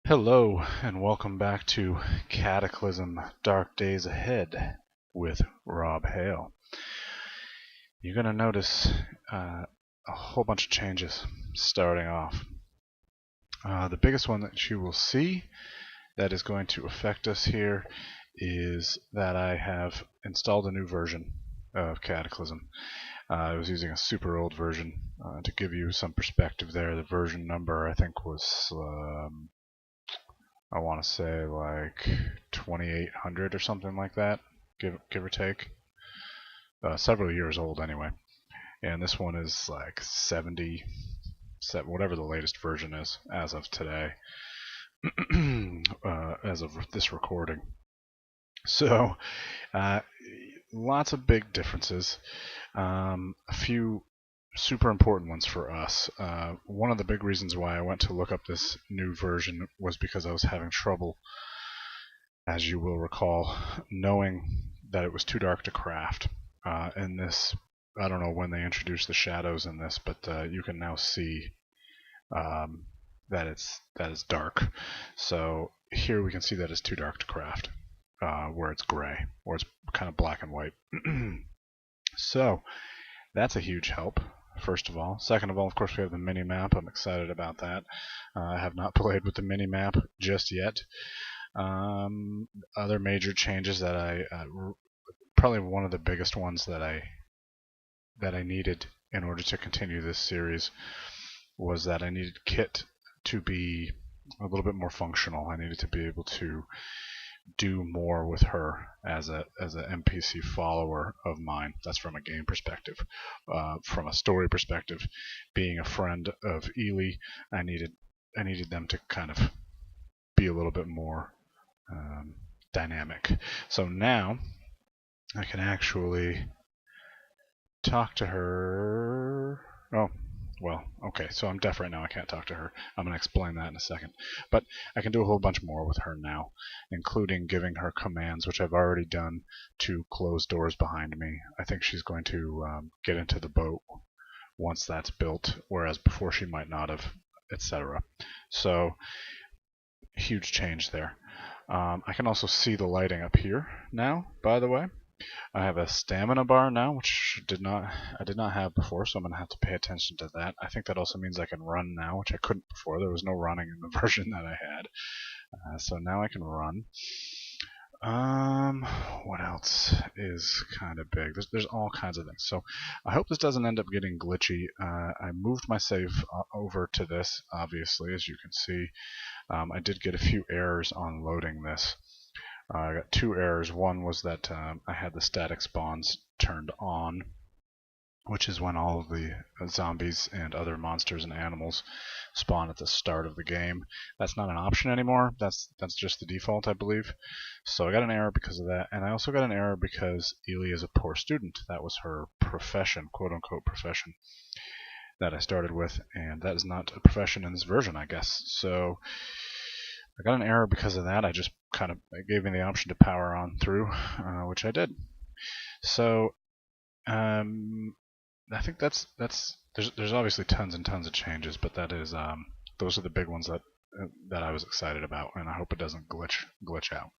Hello, and welcome back to Cataclysm Dark Days Ahead with Rob Hale. You're going to notice a whole bunch of changes starting off. The biggest one that you will see that is going to affect us here is that I have installed a new version of Cataclysm. I was using a super old version. To give you some perspective there, the version number I think was I want to say like 2800 or something like that, give or take. Several years old anyway. And this one is like 70, whatever the latest version is as of today, as of this recording. So, lots of big differences. A few super important ones for us. One of the big reasons why I went to look up this new version was because I was having trouble, as you will recall, knowing that it was too dark to craft. In this, I don't know when they introduced the shadows in this, but you can now see that it's dark. So here we can see that it's too dark to craft, where it's gray, or it's kind of black and white. So that's a huge help. First of all. Second of all, of course, we have the mini-map. I'm excited about that. I have not played with the mini-map just yet. Other major changes that probably one of the biggest ones that I needed in order to continue this series was that I needed Kitt to be a little bit more functional. I needed to be able to do more with her as an NPC follower of mine. That's from a game perspective. From a story perspective, being a friend of Ely, I needed them to kind of be a little bit more dynamic. So now I can actually talk to her. Oh, well, okay, so I'm deaf right now. I can't talk to her. I'm going to explain that in a second. But I can do a whole bunch more with her now, including giving her commands, which I've already done, to close doors behind me. I think she's going to get into the boat once that's built, whereas before she might not have, etc. So, huge change there. I can also see the lighting up here now, by the way. I have a stamina bar now, which I did not have before, so I'm going to have to pay attention to that. I think that also means I can run now, which I couldn't before. There was no running in the version that I had. So now I can run. What else is kind of big? There's all kinds of things. So I hope this doesn't end up getting glitchy. I moved my save over to this, obviously, as you can see. I did get a few errors on loading this. I got two errors. One was that I had the static spawns turned on, which is when all of the zombies and other monsters and animals spawn at the start of the game. That's not an option anymore. That's just the default, I believe. So I got an error because of that, and I also got an error because Ely is a poor student. That was her profession, quote-unquote profession, that I started with, and that is not a profession in this version, I guess. So I got an error because of that. It gave me the option to power on through, which I did. So I think there's obviously tons and tons of changes, but that is those are the big ones that I was excited about, and I hope it doesn't glitch out.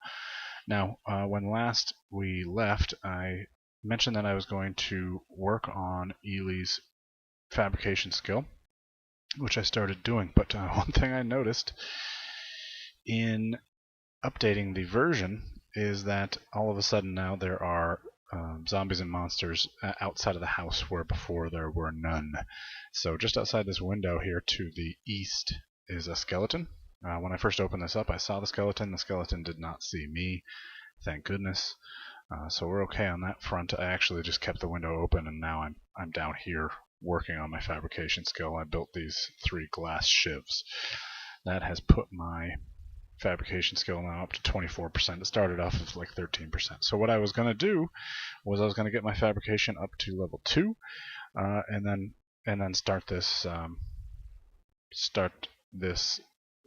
Now, when last we left, I mentioned that I was going to work on Ely's fabrication skill, which I started doing. But one thing I noticed in updating the version is that all of a sudden now there are zombies and monsters outside of the house where before there were none. So just outside this window here to the east is a skeleton. When I first opened this up, I saw the skeleton. The skeleton did not see me, thank goodness. So we're okay on that front. I actually just kept the window open, and now I'm down here working on my fabrication skill. I built these 3 glass shivs. That has put my fabrication skill now up to 24%. It started off as like 13%. So what I was going to do was I was going to get my fabrication up to level 2, and then start this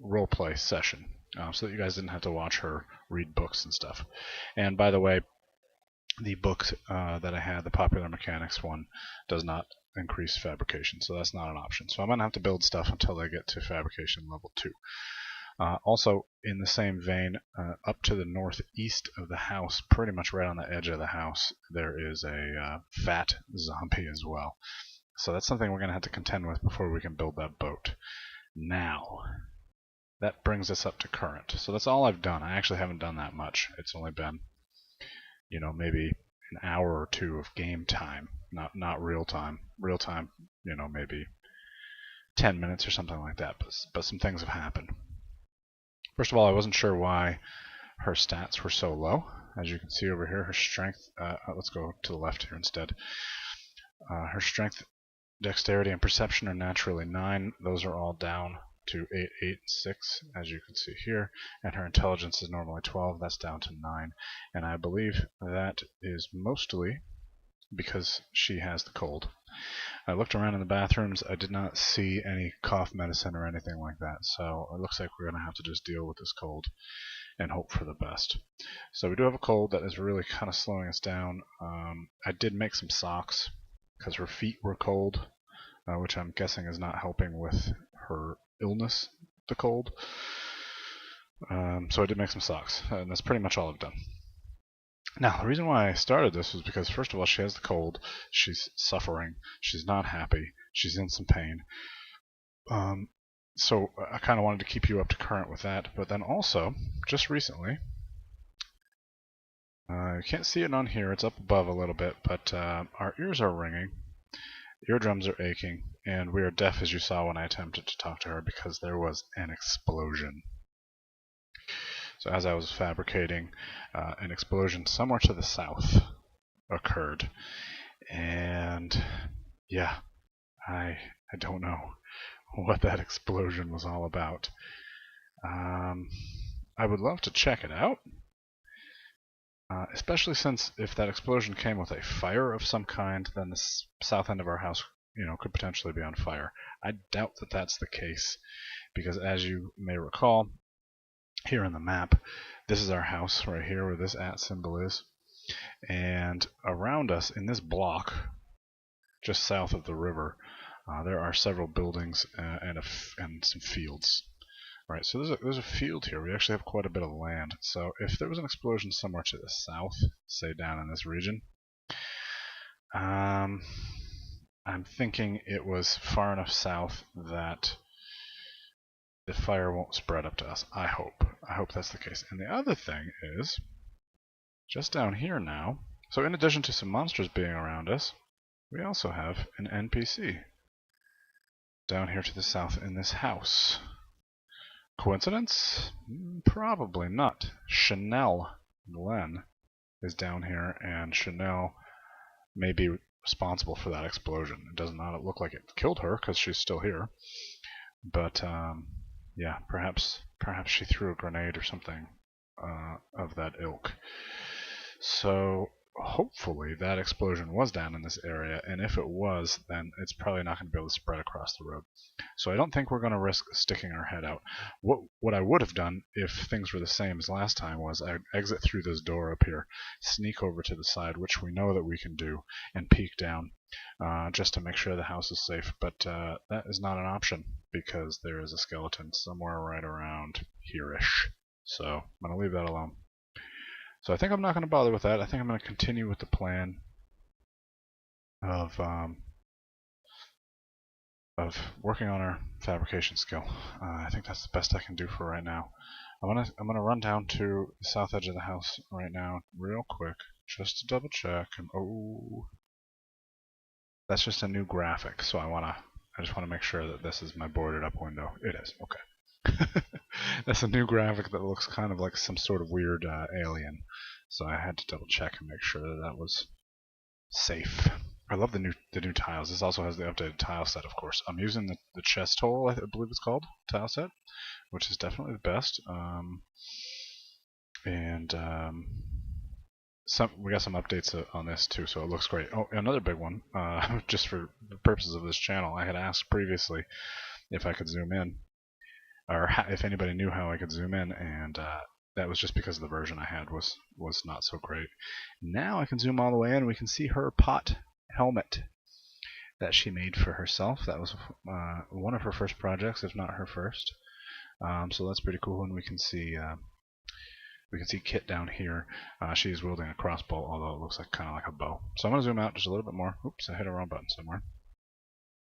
roleplay session, so that you guys didn't have to watch her read books and stuff. And by the way, the book that I had, the Popular Mechanics one, does not increase fabrication, so that's not an option. So I'm going to have to build stuff until I get to fabrication level 2. Also, in the same vein, up to the northeast of the house, pretty much right on the edge of the house, there is a fat zombie as well. So that's something we're going to have to contend with before we can build that boat. Now, that brings us up to current. So that's all I've done. I actually haven't done that much. It's only been, maybe an hour or two of game time, not real time. Real time, maybe 10 minutes or something like that. But some things have happened. First of all, I wasn't sure why her stats were so low. As you can see over here, her strength, let's go to the left here instead. Her strength, dexterity, and perception are naturally 9. Those are all down to 8, 8, 6, as you can see here. And her intelligence is normally 12. That's down to 9. And I believe that is mostly because she has the cold. I looked around in the bathrooms. I did not see any cough medicine or anything like that. So it looks like we're going to have to just deal with this cold and hope for the best. So we do have a cold that is really kind of slowing us down. I did make some socks because her feet were cold, which I'm guessing is not helping with her illness, the cold. So I did make some socks, and that's pretty much all I've done. Now, the reason why I started this was because, first of all, she has the cold, she's suffering, she's not happy, she's in some pain. So I kind of wanted to keep you up to current with that, but then also, just recently, you can't see it on here, it's up above a little bit, but our ears are ringing, eardrums are aching, and we are deaf, as you saw when I attempted to talk to her, because there was an explosion. So as I was fabricating, an explosion somewhere to the south occurred. And yeah, I don't know what that explosion was all about. I would love to check it out, especially since if that explosion came with a fire of some kind, then the south end of our house, could potentially be on fire. I doubt that that's the case, because as you may recall, here in the map, this is our house right here where this @ symbol is, and around us in this block, just south of the river, there are several buildings and some fields. Right, so there's a field here. We actually have quite a bit of land. So if there was an explosion somewhere to the south, say down in this region, I'm thinking it was far enough south that the fire won't spread up to us. I hope that's the case. And the other thing is, just down here now, so in addition to some monsters being around us, we also have an NPC down here to the south in this house. Coincidence? Probably not. Chanel Glenn is down here, and Chanel may be responsible for that explosion. It does not look like it killed her because she's still here, but yeah, perhaps she threw a grenade or something of that ilk. So hopefully that explosion was down in this area, and if it was, then it's probably not going to be able to spread across the road. So I don't think we're going to risk sticking our head out. What I would have done if things were the same as last time was I'd exit through this door up here, sneak over to the side, which we know that we can do, and peek down just to make sure the house is safe. But that is not an option because there is a skeleton somewhere right around here-ish. So I'm going to leave that alone. So I think I'm not going to bother with that. I think I'm going to continue with the plan of working on our fabrication skill. I think that's the best I can do for right now. I'm gonna run down to the south edge of the house right now, real quick, just to double check. And oh, that's just a new graphic. So I just want to make sure that this is my boarded up window. It is. Okay. That's a new graphic that looks kind of like some sort of weird alien. So I had to double check and make sure that that was safe. I love the new tiles. This also has the updated tile set, of course. I'm using the chest hole, I believe it's called, tile set, which is definitely the best. We got some updates on this too, so it looks great. Oh, another big one, just for the purposes of this channel, I had asked previously if I could zoom in, or if anybody knew how I could zoom in, and that was just because the version I had was not so great. Now I can zoom all the way in, and we can see her pot helmet that she made for herself. That was one of her first projects, if not her first. So that's pretty cool, and we can see Kitt down here. She's wielding a crossbow, although it looks like kind of like a bow. So I'm going to zoom out just a little bit more. Oops, I hit a wrong button somewhere.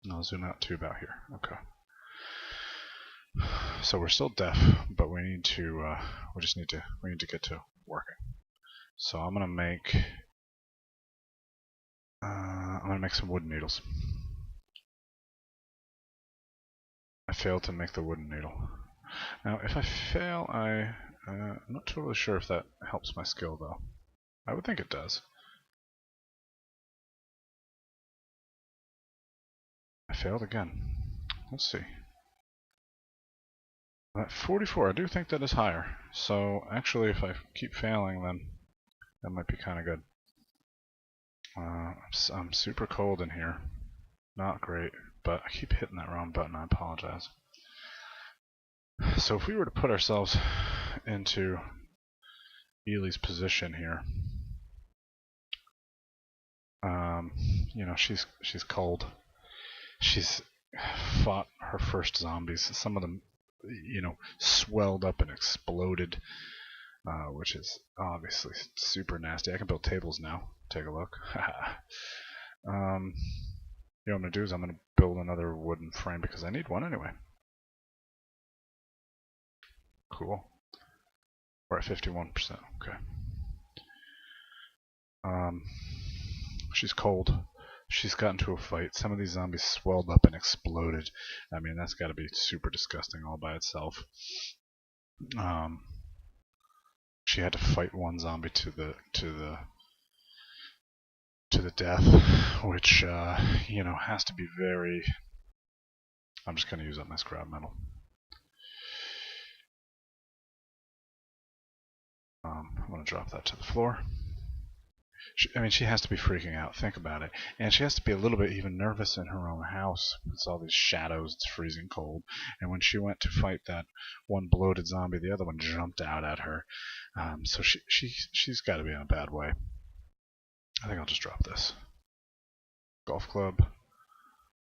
And I'll zoom out to about here. Okay. So we're still deaf, but we need to get to working. So I'm going to make some wooden needles. I failed to make the wooden needle. Now, if I fail, I'm not totally sure if that helps my skill, though. I would think it does. I failed again. Let's see. At 44, I do think that is higher. So, actually, if I keep failing, then that might be kind of good. I'm super cold in here. Not great, but I keep hitting that wrong button. I apologize. So if we were to put ourselves into Ely's position here, you know, she's cold. She's fought her first zombies. Some of them, you know, swelled up and exploded, which is obviously super nasty. I can build tables now. Take a look. You know what I'm gonna do is I'm gonna build another wooden frame because I need one anyway. Cool. We're at 51%. Okay. She's cold. She's got into a fight. Some of these zombies swelled up and exploded. I mean, that's got to be super disgusting all by itself. She had to fight one zombie to the death, which you know, has to be very. I'm just gonna use up my scrap metal. I'm gonna drop that to the floor. I mean, she has to be freaking out. Think about it. And she has to be a little bit even nervous in her own house. It's all these shadows. It's freezing cold. And when she went to fight that one bloated zombie, the other one jumped out at her. So she's got to be in a bad way. I think I'll just drop this. Golf club.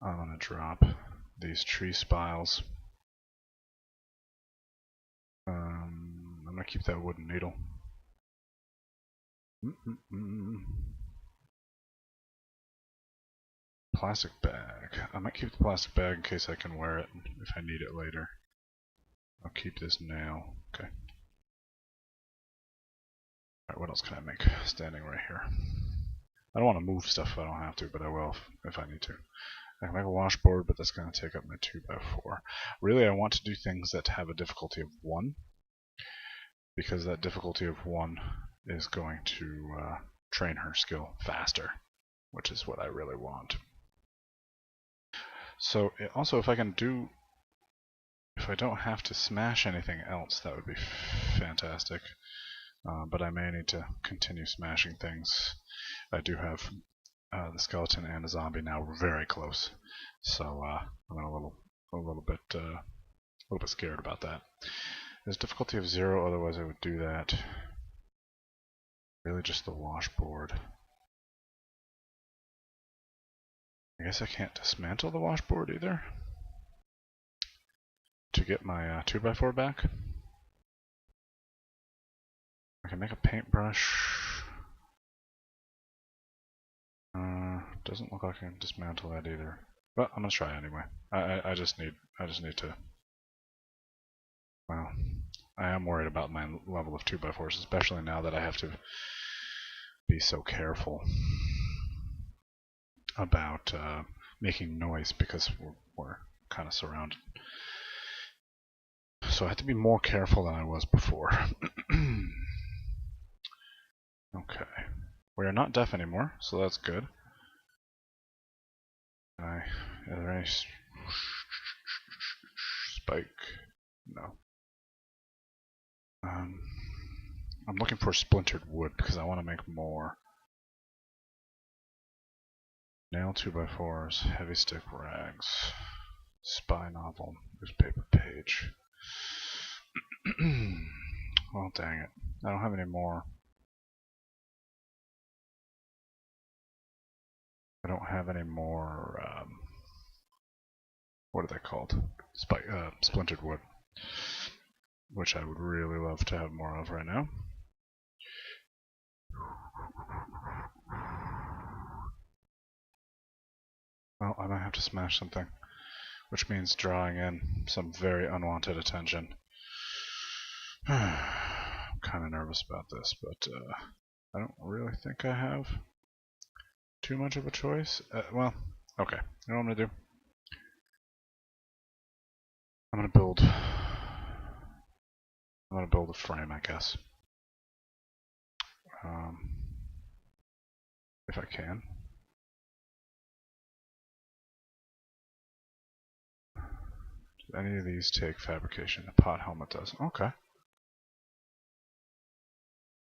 I'm going to drop these tree spiles. I'm going to keep that wooden needle. Plastic bag. I might keep the plastic bag in case I can wear it if I need it later. I'll keep this nail. Okay. Alright, what else can I make? Standing right here. I don't want to move stuff if I don't have to, but I will if I need to. I can make a washboard, but that's going to take up my 2x4. Really, I want to do things that have a difficulty of 1, because that difficulty of 1 is going to train her skill faster, which is what I really want. So also, if I don't have to smash anything else, that would be fantastic. But I may need to continue smashing things. I do have the skeleton and the zombie now very close, so I'm a little bit scared about that. There's difficulty of 0, otherwise I would do that. Really, just the washboard. I guess I can't dismantle the washboard either to get my 2x4 back. I can make a paintbrush. Doesn't look like I can dismantle that either. But I'm gonna try anyway. I just need to. Well, I am worried about my level of 2x4s, especially now that I have to be so careful about making noise because we're kind of surrounded. So I have to be more careful than I was before. Okay. We are not deaf anymore, so that's good. Are there any spike? No. I'm looking for splintered wood because I want to make more. Nail 2x4s, heavy stick rags, spy novel, newspaper page. Well, dang it. I don't have any more. I don't have any more, what are they called? Splintered wood. which I would really love to have more of right now. Well, I might have to smash something, which means drawing in some very unwanted attention. I'm kind of nervous about this, but I don't really think I have too much of a choice. Well, okay. You know what I'm gonna do? I'm gonna build a frame, I guess. If I can. Do any of these take fabrication? The pot helmet does. Okay.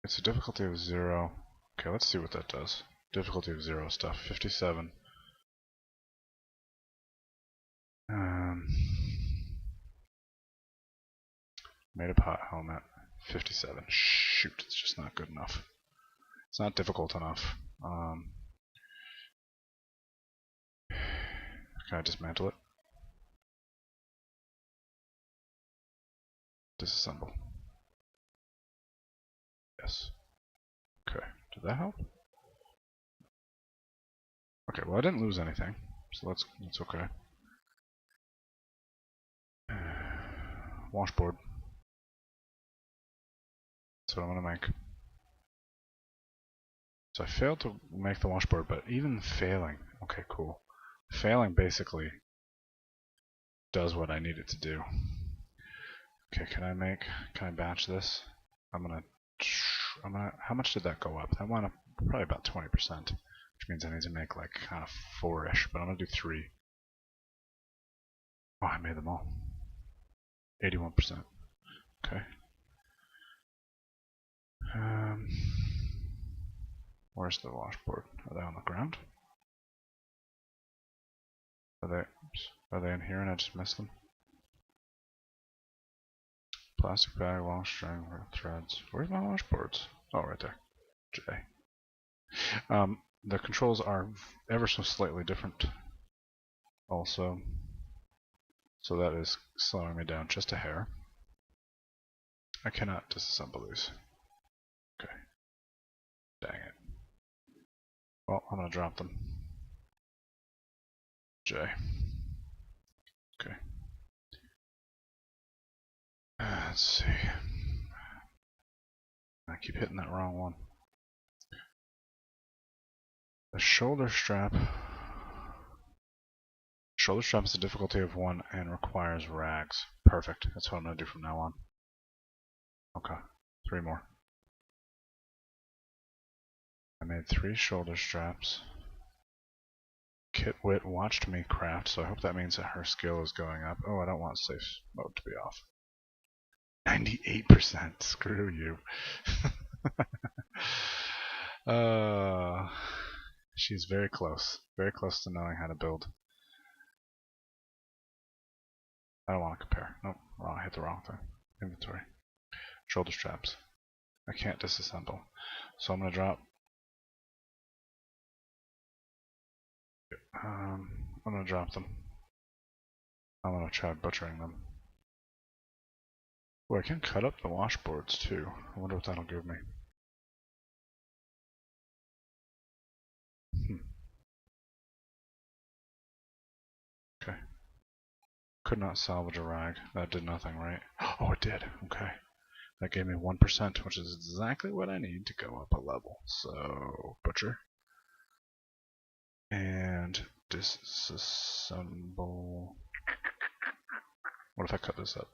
It's a difficulty of 0. Okay, let's see what that does. Difficulty of 0 stuff. 57. Made a pot helmet. 57. Shoot, it's just not good enough. It's not difficult enough. Can I dismantle it? Disassemble. Yes. Okay. Did that help? Okay, well I didn't lose anything, so that's okay. Washboard. That's what I'm gonna make. So I failed to make the washboard, but even failing, okay, cool. Failing basically does what I need it to do. Okay, can I batch this? How much did that go up? That went up probably about 20%, which means I need to make like kind of 4-ish, but I'm gonna do 3. Oh, I made them all. 81%. Okay. Where's the washboard? Are they on the ground? Are they in here and I just missed them? Plastic bag, long string, threads. Where's my washboards? Oh, right there. J. The controls are ever so slightly different also. So that is slowing me down just a hair. I cannot disassemble these. Okay. Dang it. Well, I'm gonna drop them. J. Okay. Let's see. I keep hitting that wrong one. The shoulder strap. Shoulder strap is a difficulty of 1 and requires rags. Perfect. That's what I'm going to do from now on. Okay. 3 more. I made 3 shoulder straps. Kit Wit watched me craft, so I hope that means that her skill is going up. Oh, I don't want safe mode to be off. 98%. Screw you. She's very close. Very close to knowing how to build. I don't want to compare. Nope, wrong. I hit the wrong thing. Inventory. Shoulder straps. I can't disassemble. So I'm going to drop. I'm going to drop them. I'm going to try butchering them. Oh, I can cut up the washboards too. I wonder what that'll give me. Okay. Could not salvage a rag. That did nothing, right? Oh, it did. Okay. That gave me 1%, which is exactly what I need to go up a level. So, butcher. And disassemble. What if I cut this up?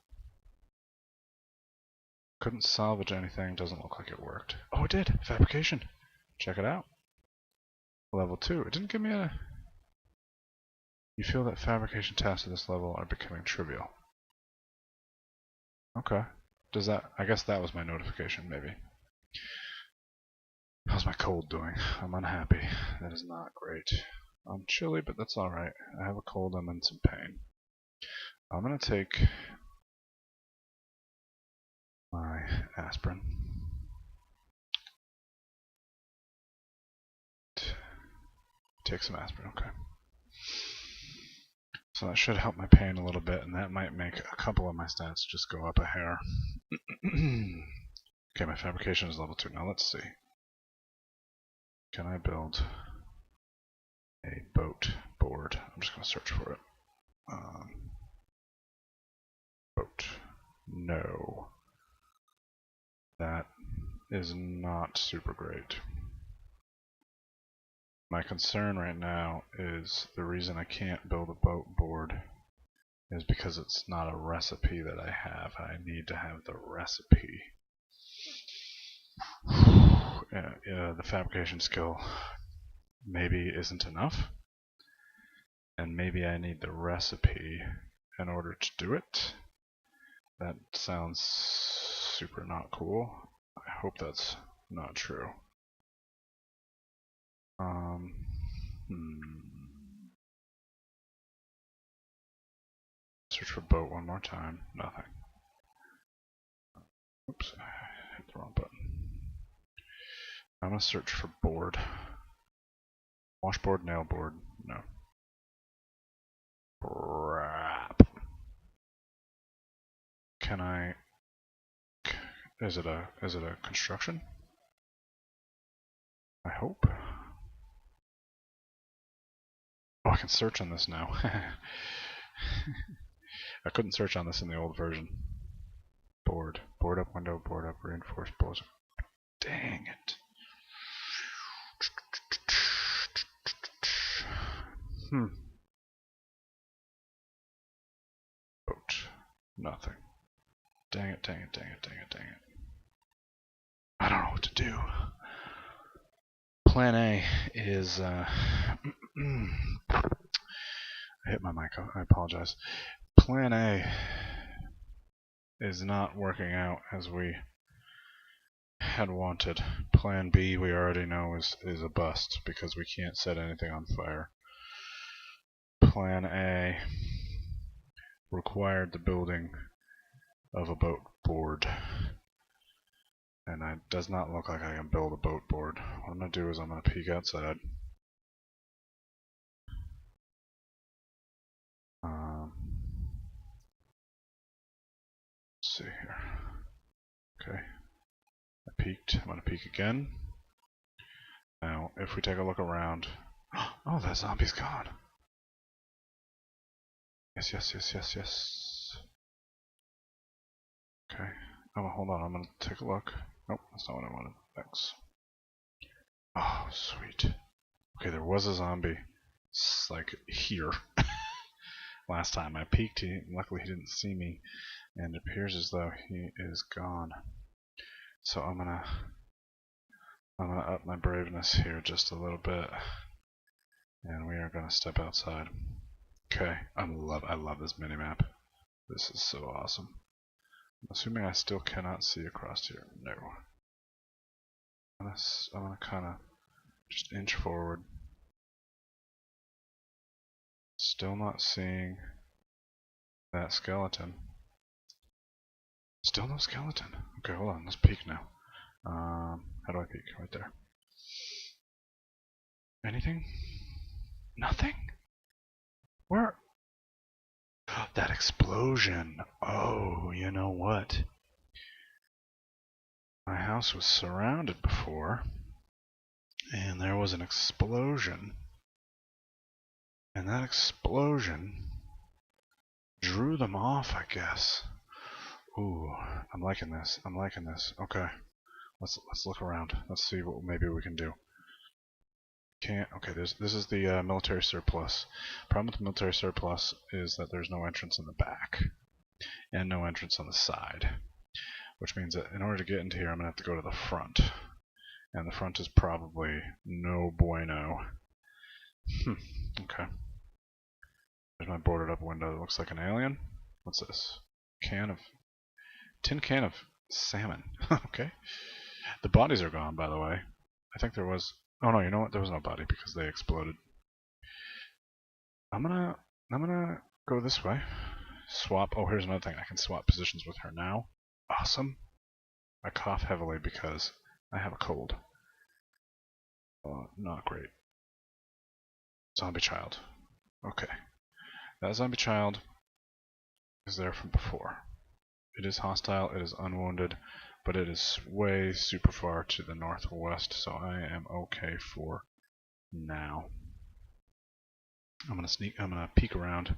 Couldn't salvage anything. Doesn't look like it worked. Oh, it did. Fabrication. Check it out. Level 2. It didn't give me a... You feel that fabrication tasks at this level are becoming trivial. Okay. Does that... I guess that was my notification, maybe. How's my cold doing? I'm unhappy. That is not great. I'm chilly, but that's alright. I have a cold, I'm in some pain. I'm gonna take my aspirin. Take some aspirin, okay. So that should help my pain a little bit, and that might make a couple of my stats just go up a hair. Okay, my fabrication is level 2. Now let's see. Can I build a boat board? I'm just going to search for it. Boat. No. That is not super great. My concern right now is the reason I can't build a boat board is because it's not a recipe that I have. I need to have the recipe. The fabrication skill maybe isn't enough, and maybe I need the recipe in order to do it. That sounds super not cool. I hope that's not true. Search for boat one more time. Nothing. Oops, I hit the wrong button. I'm gonna search for board. Washboard, nail board. No. Crap. Can I? Is it a construction? I hope. Oh, I can search on this now. I couldn't search on this in the old version. Board. Board up window, board up reinforced boards. Dang it. Boat. Nothing. Dang it, dang it, dang it, dang it, dang it. I don't know what to do. Plan A is I hit my mic, I apologize. Plan A is not working out as we had wanted. Plan B we already know is a bust because we can't set anything on fire. Plan A required the building of a boat board, and it does not look like I can build a boat board. What I'm going to do is I'm going to peek outside. Let's see here. Okay, I peeked. I'm going to peek again. Now, if we take a look around, oh, that zombie's gone. Yes, yes, yes, yes, yes. Okay. Oh, hold on. I'm going to take a look. Nope, that's not what I wanted. Thanks. Oh, sweet. Okay, there was a zombie. It's like here. Last time I peeked, luckily he didn't see me, and it appears as though he is gone. So I'm gonna up my braveness here just a little bit, and we are gonna step outside. Okay, I love this minimap. This is so awesome. I'm assuming I still cannot see across here. No. I'm gonna kind of just inch forward. Still not seeing that skeleton. Still no skeleton. Okay, hold on. Let's peek now. How do I peek? Right there. Anything? Nothing? Where? That explosion. Oh, you know what? My house was surrounded before, and there was an explosion. And that explosion drew them off, I guess. Ooh, I'm liking this. I'm liking this. Okay, let's look around. Let's see what maybe we can do. Can't. Okay, this is the military surplus. Problem with the military surplus is that there's no entrance in the back and no entrance on the side, which means that in order to get into here, I'm gonna have to go to the front, and the front is probably no bueno. Okay. There's my boarded up window that looks like an alien. What's this? Tin can of salmon. Okay. The bodies are gone, by the way. I think there was. Oh no, you know what? There was no body because they exploded. I'm gonna go this way. Swap. Oh, here's another thing. I can swap positions with her now. Awesome. I cough heavily because I have a cold. Not great. Zombie child. Okay. That zombie child is there from before. It is hostile, it is unwounded, but it is way super far to the northwest, so I am okay for now. I'm gonna peek around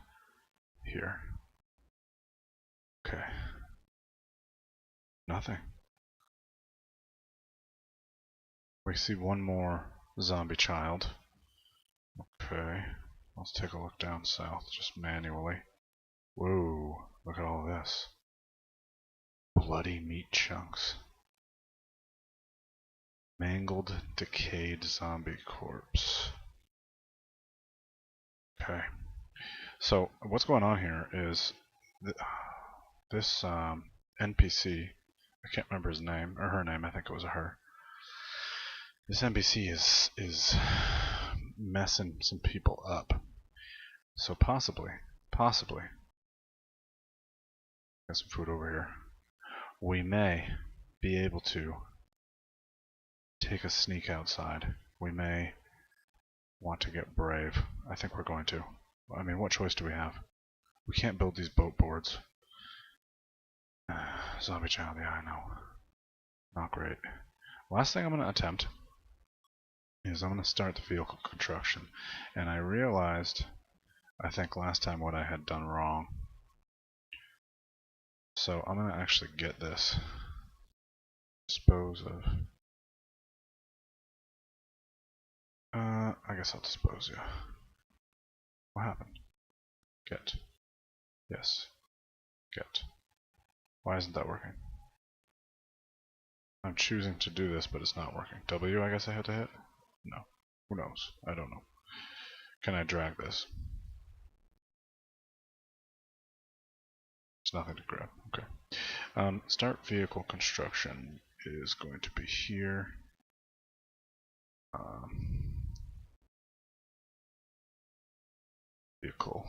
here. Okay. Nothing. We see one more zombie child. Okay. Let's take a look down south, just manually. Whoa, look at all this. Bloody meat chunks. Mangled, decayed zombie corpse. Okay. So, what's going on here is this NPC, I can't remember his name, or her name, I think it was a her. This NPC is messing some people up. So possibly, got some food over here, we may be able to take a sneak outside. We may want to get brave. I think we're going to. I mean, what choice do we have? We can't build these boat boards. Zombie child, yeah, I know. Not great. Last thing I'm going to attempt is I'm going to start the vehicle construction. And I realized, I think last time, what I had done wrong. So I'm going to actually get this. Dispose of. I guess I'll dispose, yeah. What happened? Get. Yes. Get. Why isn't that working? I'm choosing to do this, but it's not working. W, I guess I had to hit? No. Who knows? I don't know. Can I drag this? There's nothing to grab. Okay. Start vehicle construction is going to be here.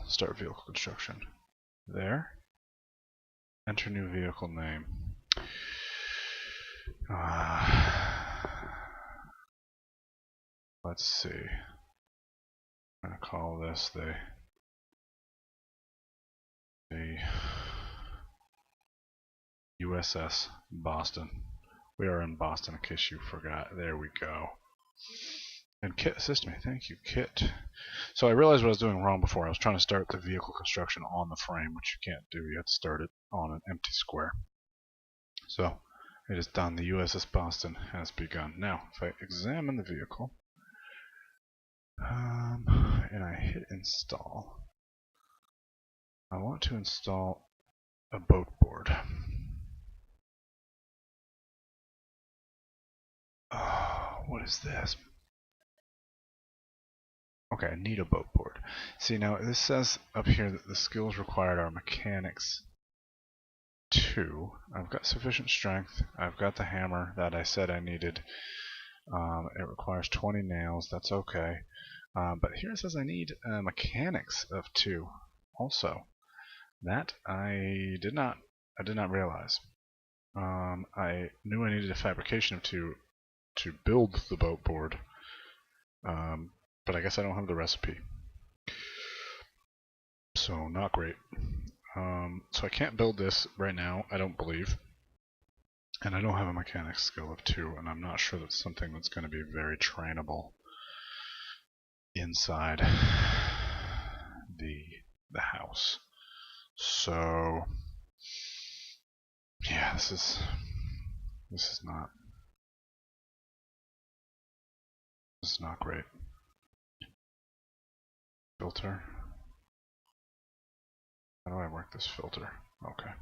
Start vehicle construction. There. Enter new vehicle name. Let's see. I'm going to call this the USS Boston. We are in Boston, in case you forgot. There we go. And Kit, assist me. Thank you, Kit. So I realized what I was doing wrong before. I was trying to start the vehicle construction on the frame, which you can't do. You have to start it on an empty square. So it is done. The USS Boston has begun. Now, if I examine the vehicle, and I hit install, I want to install a boat board. Oh, what is this? Okay, I need a boat board. See, now this says up here that the skills required are mechanics 2. I've got sufficient strength. I've got the hammer that I said I needed. It requires 20 nails. That's okay. But here it says I need mechanics of 2 also. That I did not realize. I knew I needed a fabrication of 2 to build the boat board. But I guess I don't have the recipe. So not great. So I can't build this right now, I don't believe. And I don't have a mechanics skill of 2, and I'm not sure that's something that's going to be very trainable inside the house. So yeah, this is not great. Filter. How do I work this filter? Okay.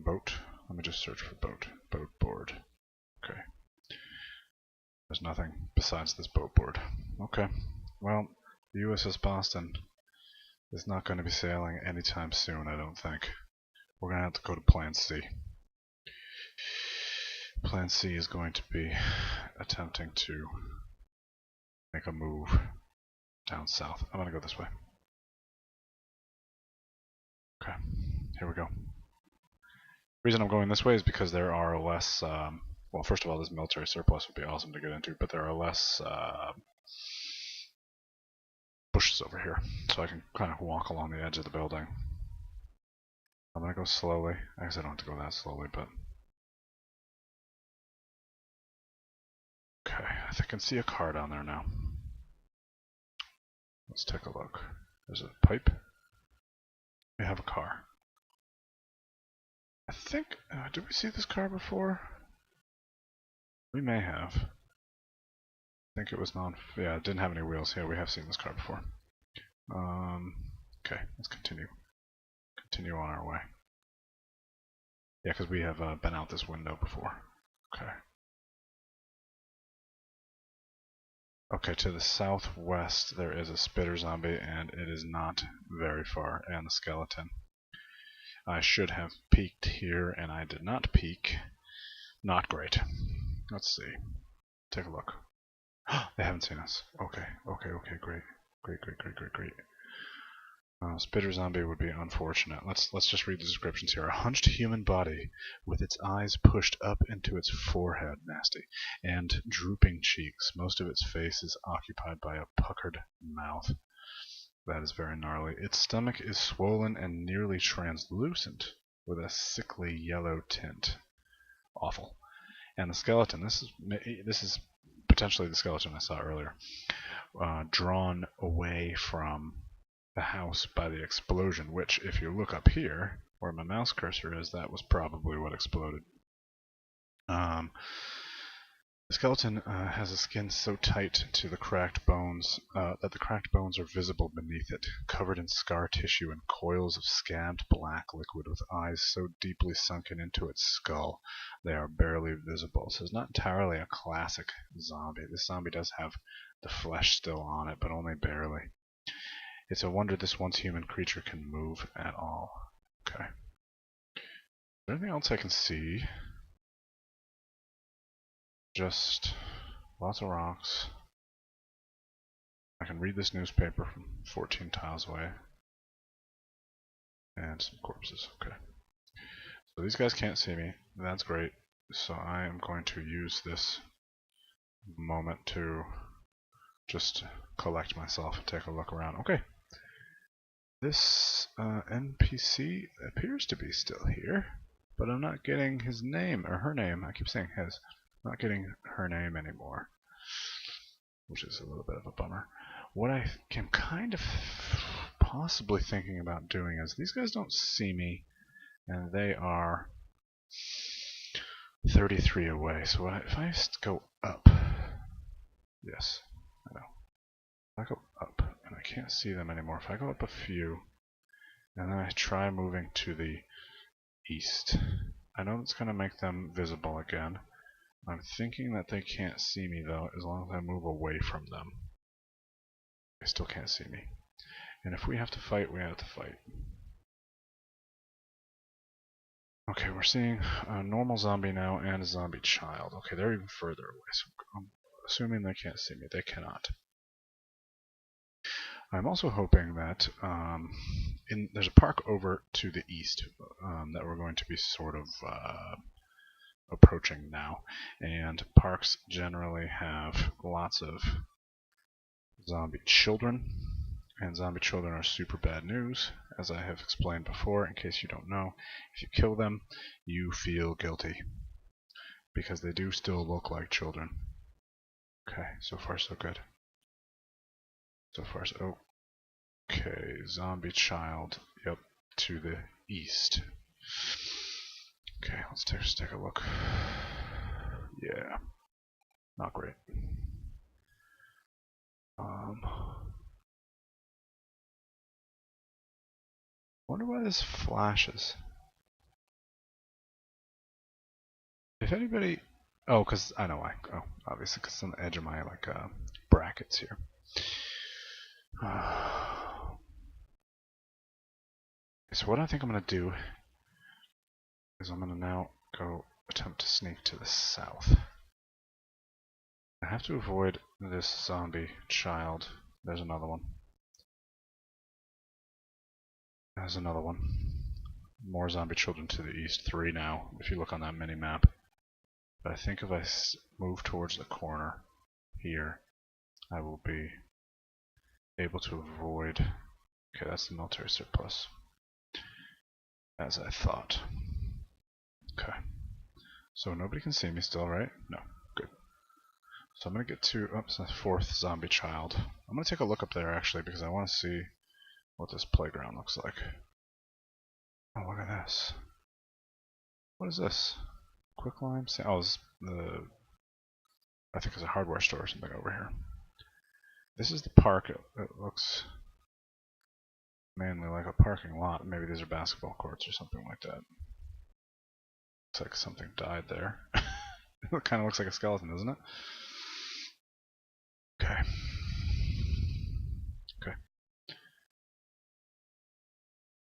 Boat. Let me just search for boat. Boat board. Okay. There's nothing besides this boat board. Okay. Well, the USS Boston is not going to be sailing anytime soon, I don't think. We're going to have to go to Plan C. Plan C is going to be attempting to make a move down south. I'm going to go this way. Okay, here we go. The reason I'm going this way is because there are less, well, first of all, this military surplus would be awesome to get into, but there are less bushes over here, so I can kind of walk along the edge of the building. I'm gonna go slowly. I guess I don't have to go that slowly, but... Okay, I can see a car down there now. Let's take a look. There's a pipe. We have a car. I think... did we see this car before? We may have. I think it was yeah, it didn't have any wheels. Yeah, we have seen this car before. Okay, let's continue. Continue on our way. Yeah, because we have been out this window before. Okay. Okay, to the southwest there is a spitter zombie, and it is not very far, and the skeleton. I should have peeked here, and I did not peek. Not great. Let's see. Take a look. They haven't seen us. Okay, great. Great. Spitter zombie would be unfortunate. Let's just read the descriptions here. A hunched human body with its eyes pushed up into its forehead, nasty, and drooping cheeks. Most of its face is occupied by a puckered mouth. That is very gnarly. Its stomach is swollen and nearly translucent, with a sickly yellow tint. Awful. And the skeleton. This is potentially the skeleton I saw earlier. Drawn away from the house by the explosion, which, if you look up here, where my mouse cursor is, that was probably what exploded. The skeleton has a skin so tight to the cracked bones that the cracked bones are visible beneath it, covered in scar tissue and coils of scabbed black liquid with eyes so deeply sunken into its skull they are barely visible. So it's not entirely a classic zombie. This zombie does have the flesh still on it, but only barely. It's a wonder this once human creature can move at all. Okay. Is there anything else I can see? Just lots of rocks. I can read this newspaper from 14 tiles away. And some corpses. Okay. So these guys can't see me. That's great. So I am going to use this moment to just collect myself and take a look around. Okay. This NPC appears to be still here, but I'm not getting his name, or her name. I keep saying his. I'm not getting her name anymore, which is a little bit of a bummer. What I am kind of possibly thinking about doing is, these guys don't see me, and they are 33 away, so if I go up, yes, I know. If I go up, and I can't see them anymore, if I go up a few, and then I try moving to the east, I know it's going to make them visible again. I'm thinking that they can't see me though, as long as I move away from them. They still can't see me. And if we have to fight, we have to fight. Okay, we're seeing a normal zombie now and a zombie child. Okay, they're even further away, so I'm assuming they can't see me. They cannot. I'm also hoping that there's a park over to the east that we're going to be sort of approaching now, and parks generally have lots of zombie children, and zombie children are super bad news, as I have explained before. In case you don't know, if you kill them, you feel guilty, because they do still look like children. Okay, so far so good. So far so... Okay, zombie child, yep, to the east. Okay, let's take a look. Yeah, not great. Wonder why this flashes. If anybody, oh, cause I know why. Oh, obviously, cause it's on the edge of my brackets here. So what I think I'm gonna do is I'm gonna now go attempt to sneak to the south. I have to avoid this zombie child. There's another one. There's another one. More zombie children to the east. 3 now, if you look on that mini map. But I think if I move towards the corner here, I will be able to avoid. Okay, that's the military surplus. As I thought. Okay. So nobody can see me still, right? No. Good. So I'm going to get to, oops, the fourth zombie child. I'm going to take a look up there, actually, because I want to see what this playground looks like. Oh, look at this. What is this? Quicklime? Oh, it's the, I think it's a hardware store or something over here. This is the park. It looks mainly like a parking lot. Maybe these are basketball courts or something like that. Looks like something died there. It kind of looks like a skeleton, doesn't it? Okay. Okay.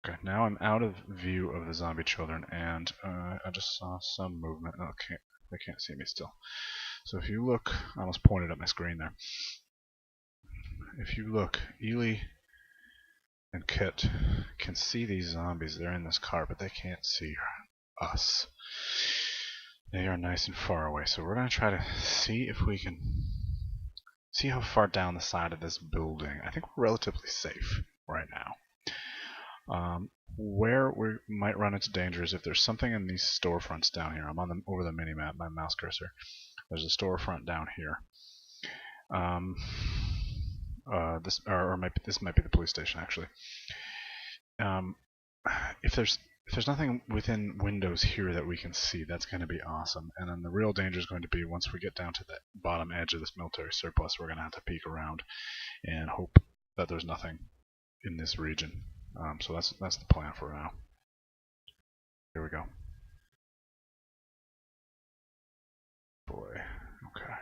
Okay, now I'm out of view of the zombie children, and I just saw some movement. Oh, they can't see me still. So if you look, I almost pointed at my screen there. If you look, Ely and Kitt can see these zombies. They're in this car, but they can't see us. They are nice and far away, so we're going to try to see if we can see how far down the side of this building. I think we're relatively safe right now. Where we might run into danger is if there's something in these storefronts down here. I'm on over the mini-map, my mouse cursor. There's a storefront down here. This might be the police station, actually. If there's nothing within windows here that we can see, that's going to be awesome. And then the real danger is going to be once we get down to the bottom edge of this military surplus, we're going to have to peek around and hope that there's nothing in this region. So that's the plan for now. Here we go. Boy. Okay.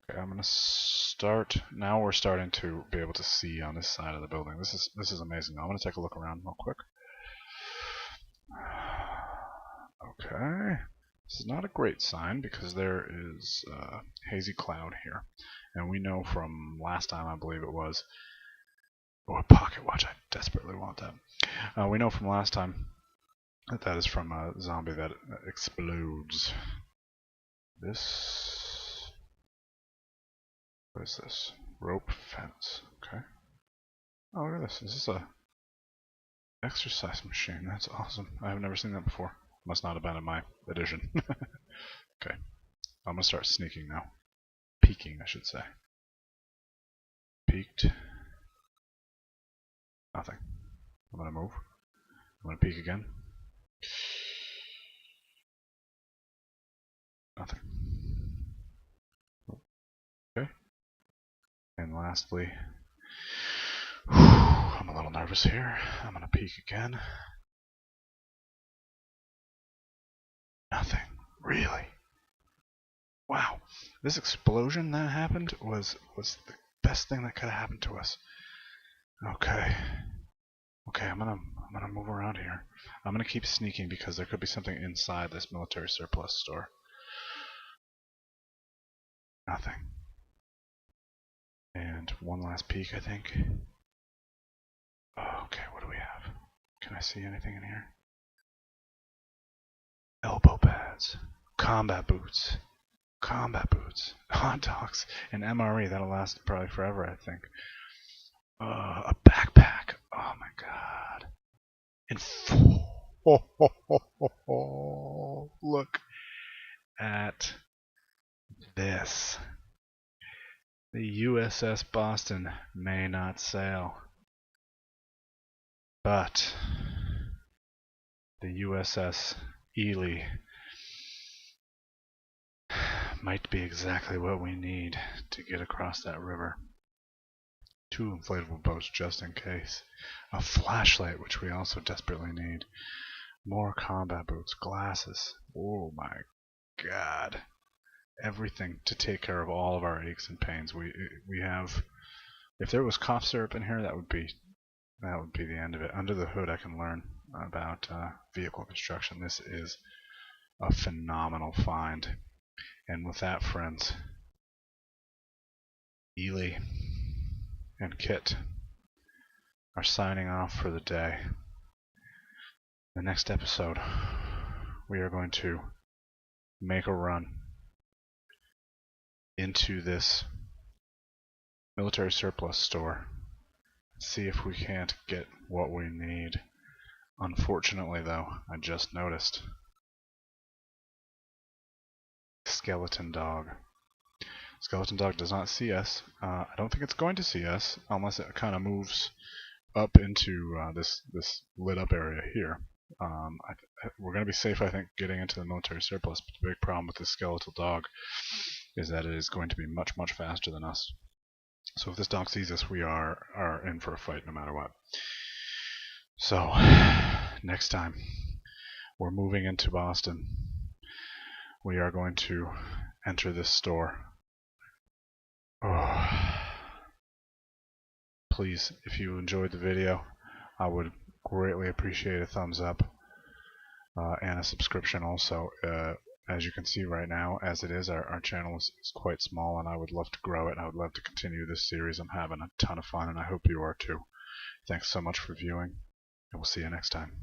Okay, I'm gonna start. Now we're starting to be able to see on this side of the building. This is amazing. I'm gonna take a look around real quick. Okay. This is not a great sign because there is a hazy cloud here, and we know from last time, I believe it was. Oh, a pocket watch. I desperately want that. We know from last time that is from a zombie that explodes. This. What is this? Rope fence. Okay. Oh, look at this. Is this a exercise machine? That's awesome. I've never seen that before. Must not have been in my edition. Okay. I'm gonna start sneaking now. Peeking, I should say. Peeked. Nothing. I'm gonna move. I'm gonna peek again. Nothing. Okay. And lastly, I'm a little nervous here. I'm gonna peek again. Nothing. Really? Wow. This explosion that happened was the best thing that could have happened to us. Okay. Okay, I'm gonna move around here. I'm gonna keep sneaking because there could be something inside this military surplus store. Nothing. And one last peek, I think. Oh, okay, what do we have? Can I see anything in here? Elbow pads, combat boots, hot dogs, and MRE. That'll last probably forever, I think. A backpack. Oh my god. And look at this. The USS Boston may not sail, but the USS Ely might be exactly what we need to get across that river. 2 inflatable boats just in case. A flashlight, which we also desperately need. More combat boots, glasses. Oh my god. Everything to take care of all of our aches and pains. We have. If there was cough syrup in here, that would be the end of it. Under the hood, I can learn about vehicle construction. This is a phenomenal find. And with that, friends, Ely and Kitt are signing off for the day. The next episode, we are going to make a run into this military surplus store. See if we can't get what we need. Unfortunately, though, I just noticed. Skeleton dog. Skeleton dog does not see us. I don't think it's going to see us unless it kind of moves up into this lit up area here. We're going to be safe, I think, getting into the military surplus, but the big problem with this skeletal dog is that it is going to be much, much faster than us. So if this dog sees us, we are in for a fight no matter what. So, next time we're moving into Boston, we are going to enter this store. Oh. Please, if you enjoyed the video, I would greatly appreciate a thumbs up and a subscription also. As you can see right now, as it is, our channel is quite small, and I would love to grow it. I would love to continue this series. I'm having a ton of fun, and I hope you are too. Thanks so much for viewing, and we'll see you next time.